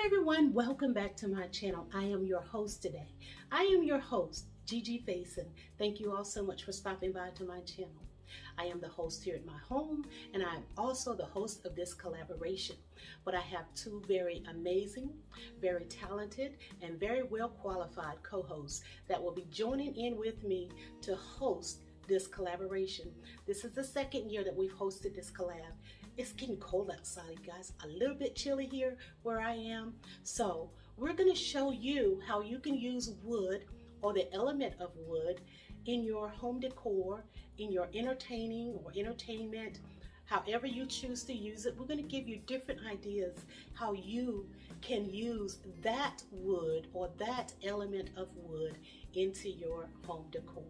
Hi everyone, welcome back to my channel. I am your host today. I am your host, Gigi Faison. Thank you all so much for stopping by to my channel. I am the host here at my home, and I am also the host of this collaboration. But I have two very amazing, very talented, and very well qualified co-hosts that will be joining in with me to host this collaboration. This is the second year that we've hosted this collab. It's getting cold outside, guys, a little bit chilly here where I am. So we're going to show you how you can use wood or the element of wood in your home decor, in your entertaining or entertainment, however you choose to use it. We're going to give you different ideas how you can use that wood or that element of wood into your home decor.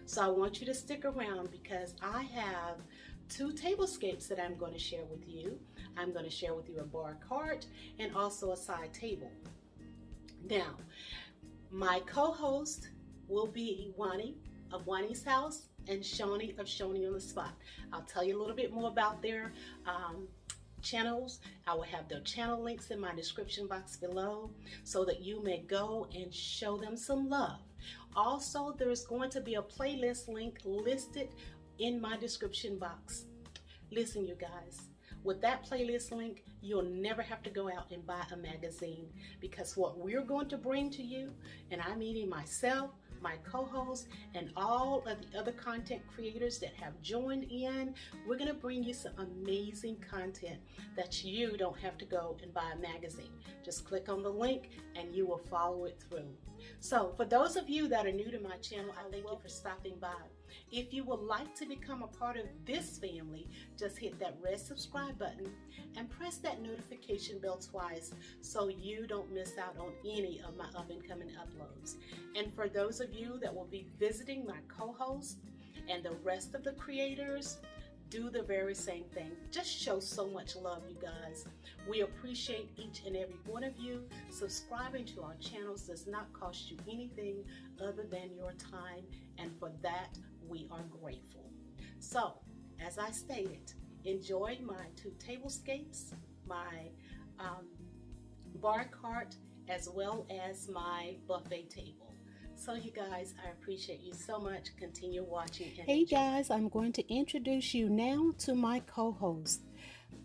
So I want you to stick around because I have two tablescapes that I'm going to share with you. I'm going to share with you a Barcart and also a side table. Now, my co-host will be Wani of Wani's House and Shawni of Shawni on the Spot. I'll tell you a little bit more about their channels. I will have their channel links in my description box below so that you may go and show them some love. Also, there's going to be a playlist link listed in my description box. Listen, you guys, with that playlist link, you'll never have to go out and buy a magazine, because what we're going to bring to you, and I'm meaning myself, my co-host, and all of the other content creators that have joined in, we're going to bring you some amazing content that you don't have to go and buy a magazine. Just click on the link and you will follow it through. So for those of you that are new to my channel, I thank you for stopping by. If you would like to become a part of this family, just hit that red subscribe button and press that notification bell twice so you don't miss out on any of my up and coming uploads. And for those of you that will be visiting my co-host and the rest of the creators, do the very same thing. Just show so much love, you guys. We appreciate each and every one of you. Subscribing to our channels does not cost you anything other than your time, and for that we are grateful. So, as I stated, enjoy my two tablescapes, my Barcart, as well as my buffet table. So you guys, I appreciate you so much. Continue watching. Hey guys, I'm going to introduce you now to my co-host.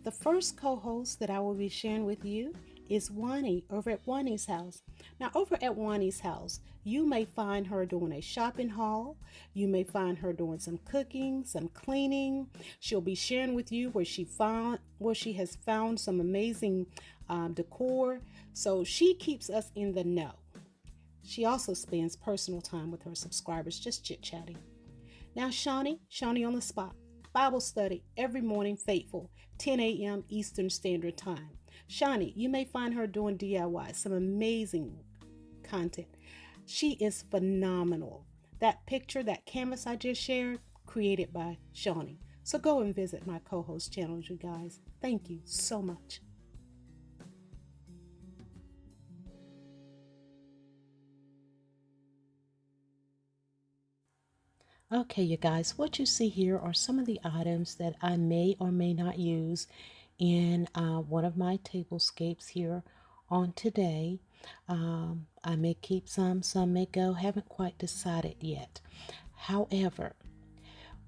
The first co-host that I will be sharing with you is Wani over at Wani's House. Now over at Wani's House, you may find her doing a shopping haul. You may find her doing some cooking, some cleaning. She'll be sharing with you where she has found some amazing decor. So she keeps us in the know. She also spends personal time with her subscribers, just chit-chatting. Now Shawni on the Spot. Bible study every morning, faithful, 10 a.m. Eastern Standard Time. Shawni, you may find her doing DIY, some amazing content. She is phenomenal. That picture, that canvas I just shared, created by Shawni. So go and visit my co-host channels, you guys. Thank you so much. Okay, you guys, what you see here are some of the items that I may or may not use in one of my tablescapes here on today. I may keep some may go, haven't quite decided yet. However,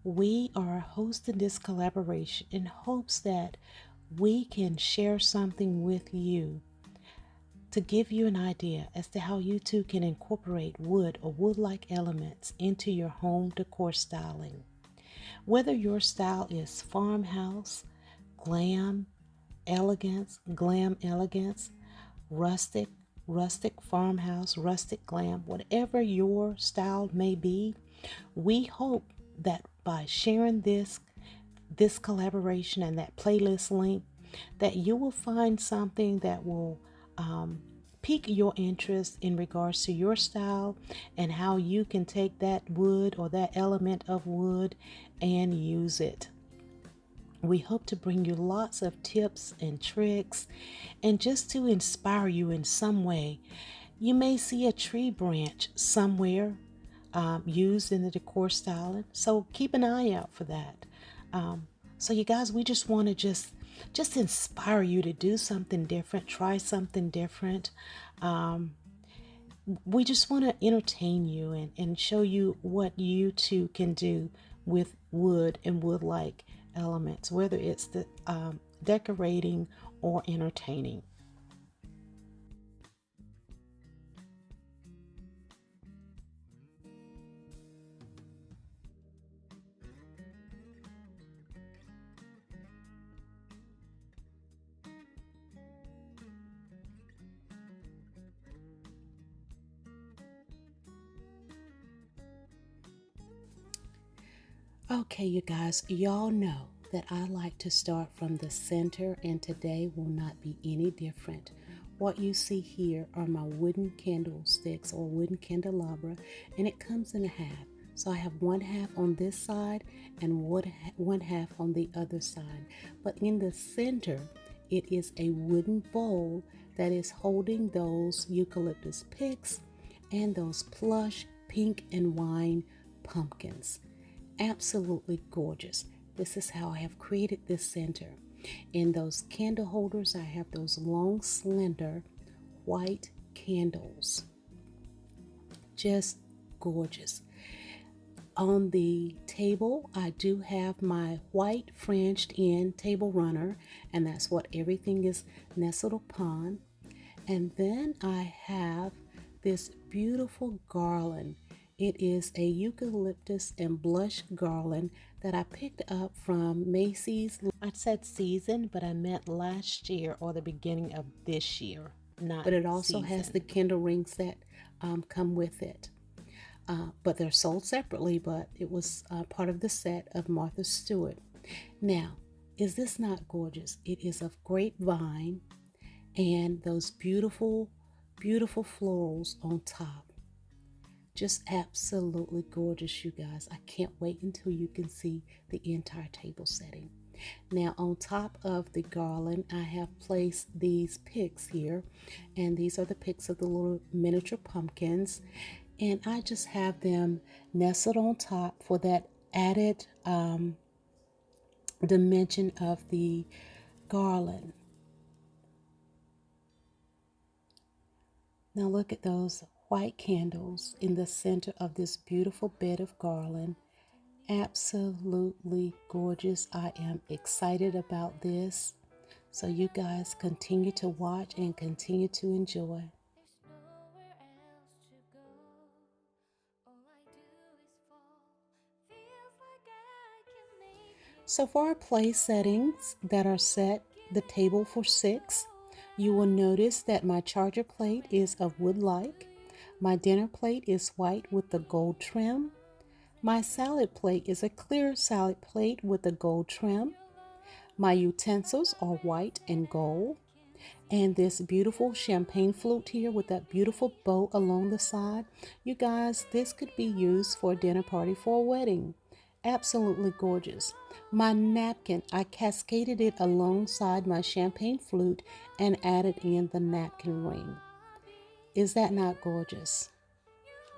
we are hosting this collaboration in hopes that we can share something with you to give you an idea as to how you too can incorporate wood or wood-like elements into your home decor styling. Whether your style is farmhouse, glam elegance, rustic farmhouse, rustic glam, whatever your style may be, we hope that by sharing this collaboration and that playlist link, that you will find something that will pique your interest in regards to your style and how you can take that wood or that element of wood and use it. We hope to bring you lots of tips and tricks and just to inspire you in some way. You may see a tree branch somewhere used in the decor styling, so keep an eye out for that. So you guys, we just want to just inspire you to do something different, try something different. We just want to entertain you and show you what you too can do with wood and wood-like elements, whether it's the decorating or entertaining. Okay, you guys, y'all know that I like to start from the center, and today will not be any different. What you see here are my wooden candlesticks or wooden candelabra, and it comes in a half. So I have one half on this side and one half on the other side. But in the center, it is a wooden bowl that is holding those eucalyptus picks and those plush pink and wine pumpkins. Absolutely gorgeous. This is how I have created this center. In those candle holders, I have those long, slender white candles. Just gorgeous. On the table, I do have my white fringed in table runner, and that's what everything is nestled upon. And then I have this beautiful garland. It is a eucalyptus and blush garland that I picked up from Macy's. I said season, but I meant last year or the beginning of this year, not But it also season. Has the candle rings that come with it. But they're sold separately, but it was part of the set of Martha Stewart. Now, is this not gorgeous? It is of grapevine and those beautiful, beautiful florals on top. Just absolutely gorgeous, you guys. I can't wait until you can see the entire table setting. Now, on top of the garland, I have placed these picks here, and these are the picks of the little miniature pumpkins, and I just have them nestled on top for that added dimension of the garland. Now look at those white candles in the center of this beautiful bed of garland. Absolutely gorgeous. I am excited about this. So you guys continue to watch and continue to enjoy. So for our place settings that are set, the table for 6, you will notice that my charger plate is of wood-like. My dinner plate is white with the gold trim. My salad plate is a clear salad plate with the gold trim. My utensils are white and gold. And this beautiful champagne flute here with that beautiful bow along the side. You guys, this could be used for a dinner party for a wedding. Absolutely gorgeous. My napkin, I cascaded it alongside my champagne flute and added in the napkin ring. Is that not gorgeous?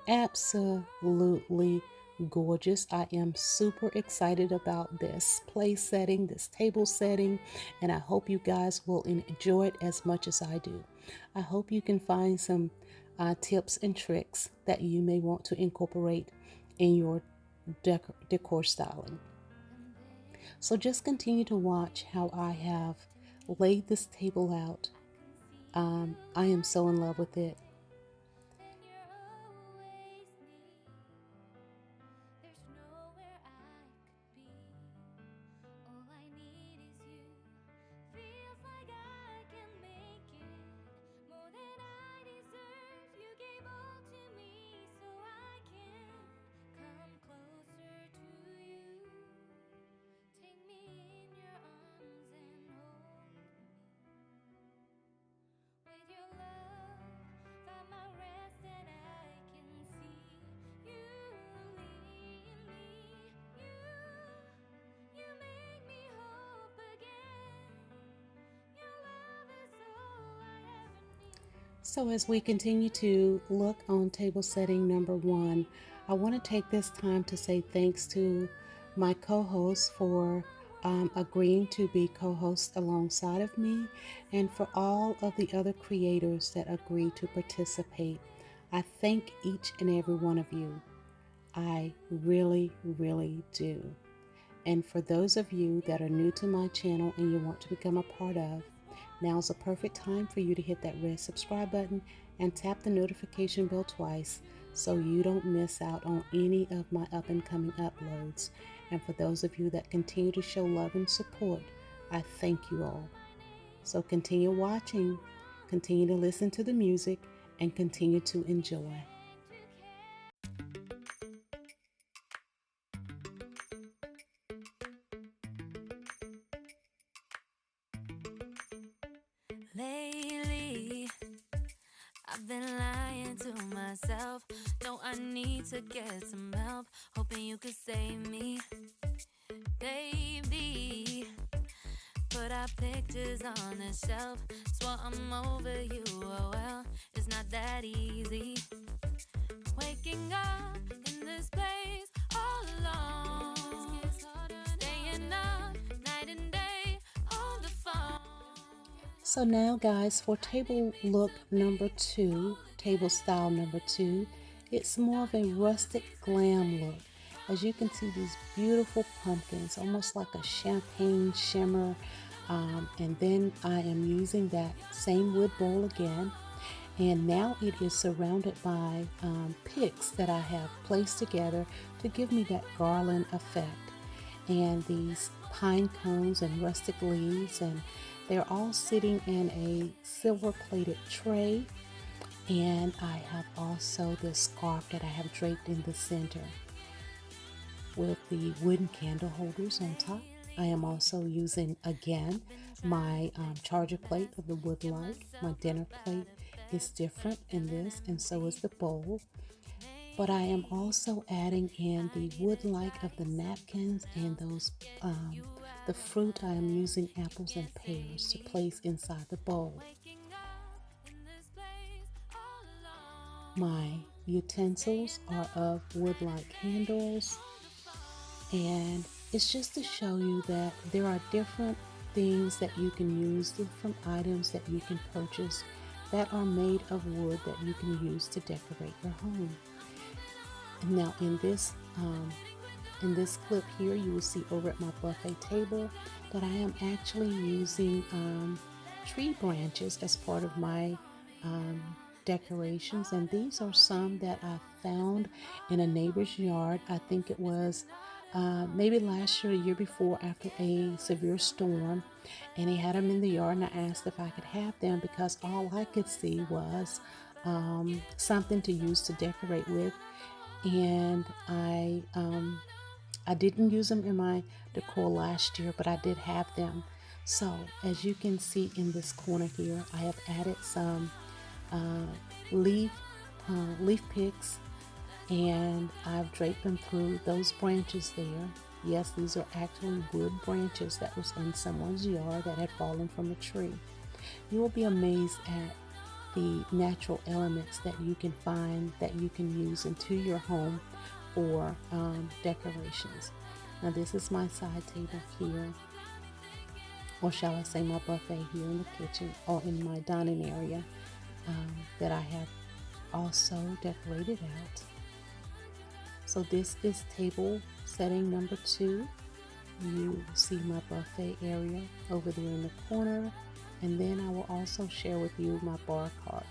Absolutely gorgeous. I am super excited about this place setting, this table setting, and I hope you guys will enjoy it as much as I do. I hope you can find some tips and tricks that you may want to incorporate in your decor styling. So just continue to watch how I have laid this table out. I am so in love with it. So as we continue to look on table setting number 1, I want to take this time to say thanks to my co-host for agreeing to be co-host alongside of me, and for all of the other creators that agree to participate. I thank each and every one of you. I really, really do. And for those of you that are new to my channel and you want to become a part of, now's a perfect time for you to hit that red subscribe button and tap the notification bell twice so you don't miss out on any of my up and coming uploads. And for those of you that continue to show love and support, I thank you all. So continue watching, continue to listen to the music, and continue to enjoy. Lately, I've been lying to myself. No, I need to get some help. Hoping you could save me, baby. Put our pictures on the shelf. Swore I'm over you, oh well. It's not that easy. Waking up in this place all alone. Staying up night and day on the phone. So now guys, for table look number 2, table style number 2, it's more of a rustic glam look. As you can see, these beautiful pumpkins, almost like a champagne shimmer. And then I am using that same wood bowl again. And now it is surrounded by picks that I have placed together to give me that garland effect. And these pine cones and rustic leaves, and they're all sitting in a silver plated tray. And I have also this scarf that I have draped in the center with the wooden candle holders on top. I am also using again my charger plate of the wood light. My dinner plate is different in this, and so is the bowl. But I am also adding in the wood light of the napkins and those the fruit. I am using apples and pears to place inside the bowl. My utensils are of wood-like handles, and it's just to show you that there are different things that you can use, different items that you can purchase that are made of wood that you can use to decorate your home. Now in this clip here, you will see over at my buffet table that I am actually using tree branches as part of my decorations, and these are some that I found in a neighbor's yard. I think it was maybe last year or the year before, after a severe storm, and he had them in the yard, and I asked if I could have them because all I could see was something to use to decorate with. And I didn't use them in my decor last year, but I did have them. So as you can see in this corner here, I have added some leaf picks, and I've draped them through those branches there. Yes, these are actually wood branches that was in someone's yard that had fallen from a tree. You will be amazed at the natural elements that you can find that you can use into your home for decorations. Now this is my side table here, or shall I say my buffet here in the kitchen, or in my dining area that I have also decorated out. So this is table setting number 2. You see my buffet area over there in the corner, and then I will also share with you my bar cart.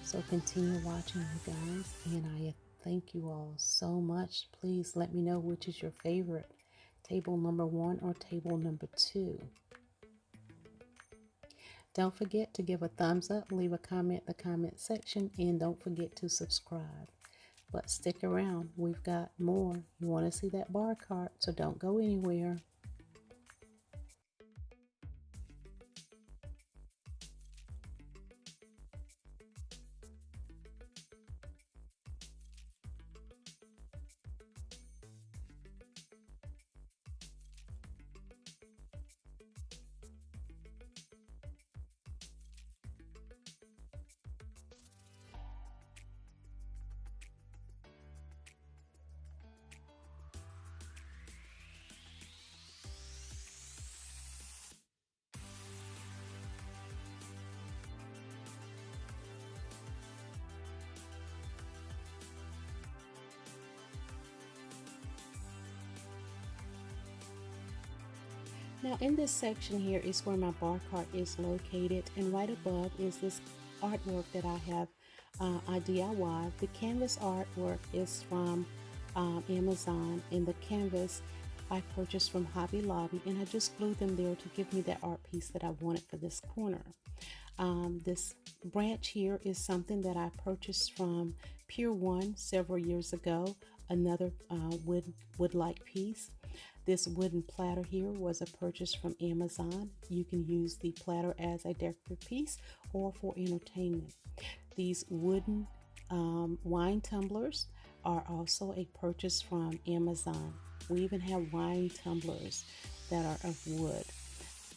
So continue watching, you guys, and I thank you all so much. Please let me know which is your favorite, table number 1 or table number 2. Don't forget to give a thumbs up, leave a comment in the comment section, and don't forget to subscribe. But stick around, we've got more. You want to see that bar cart, so don't go anywhere. Now in this section here is where my Barcart is located, and right above is this artwork that I have I DIY. The canvas artwork is from Amazon, and the canvas I purchased from Hobby Lobby, and I just glued them there to give me that art piece that I wanted for this corner. This branch here is something that I purchased from Pier 1 several years ago, another wood-like piece. This wooden platter here was a purchase from Amazon. You can use the platter as a decorative piece or for entertainment. These wooden wine tumblers are also a purchase from Amazon. We even have wine tumblers that are of wood.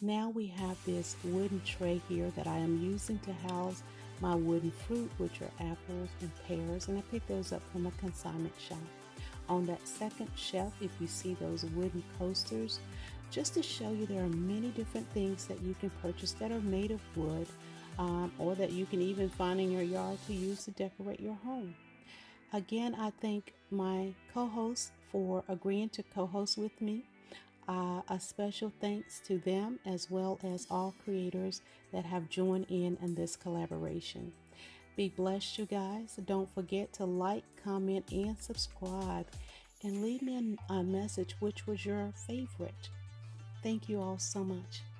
Now we have this wooden tray here that I am using to house my wooden fruit, which are apples and pears, and I picked those up from a consignment shop. On that second shelf, if you see those wooden coasters, just to show you there are many different things that you can purchase that are made of wood, or that you can even find in your yard to use to decorate your home. Again, I thank my co-hosts for agreeing to co-host with me. A special thanks to them, as well as all creators that have joined in this collaboration. Be blessed, you guys. Don't forget to like, comment, and subscribe, and leave me a message which was your favorite. Thank you all so much.